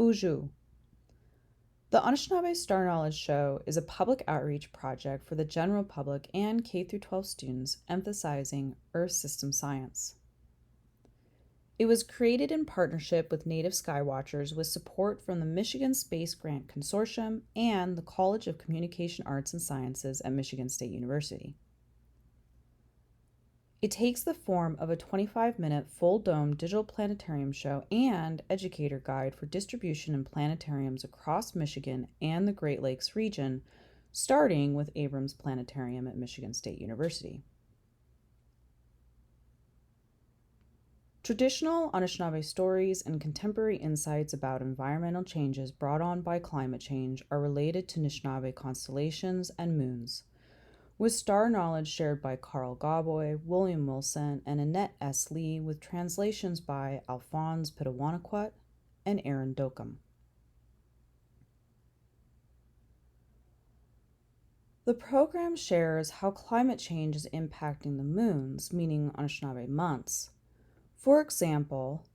Buju. The Anishinaabe Star Knowledge Show is a public outreach project for the general public and K-12 students emphasizing Earth system science. It was created in partnership with Native Skywatchers with support from the Michigan Space Grant Consortium and the College of Communication Arts and Sciences at Michigan State University. It takes the form of a 25-minute full-dome digital planetarium show and educator guide for distribution in planetariums across Michigan and the Great Lakes region, starting with Abrams Planetarium at Michigan State University. Traditional Anishinaabe stories and contemporary insights about environmental changes brought on by climate change are related to Anishinaabe constellations and moons, with star knowledge shared by Carl Gawboy, William Wilson, and Annette S. Lee, with translations by Alphonse Pitawanakwat and Aarin Dokum. The program shares how climate change is impacting the moons, meaning Anishinaabe months. For example,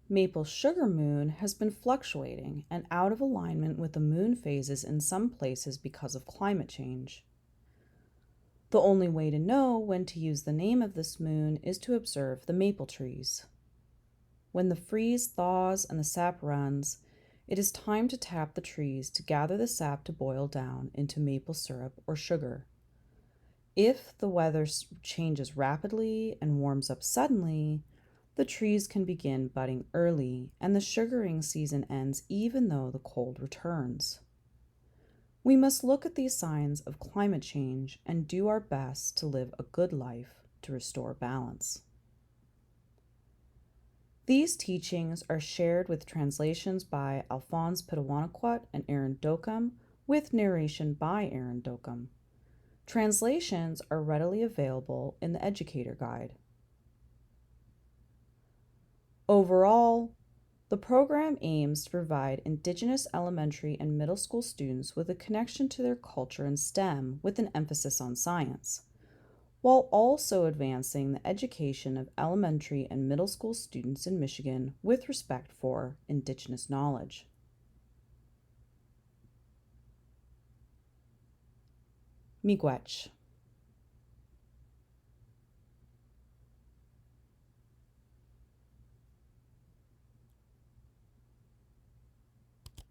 Maple Sugar Moon has been fluctuating and out of alignment with the moon phases in some places because of climate change. The only way to know when to use the name of this moon is to observe the maple trees. When the freeze thaws and the sap runs, it is time to tap the trees to gather the sap to boil down into maple syrup or sugar. If the weather changes rapidly and warms up suddenly, the trees can begin budding early and the sugaring season ends even though the cold returns. We must look at these signs of climate change and do our best to live a good life to restore balance. These teachings are shared with translations by Alphonse Pitawanakwat and Aarin Dokum, with narration by Aarin Dokum. Translations are readily available in the educator guide. Overall, the program aims to provide Indigenous elementary and middle school students with a connection to their culture and STEM with an emphasis on science, while also advancing the education of elementary and middle school students in Michigan with respect for Indigenous knowledge. Miigwech.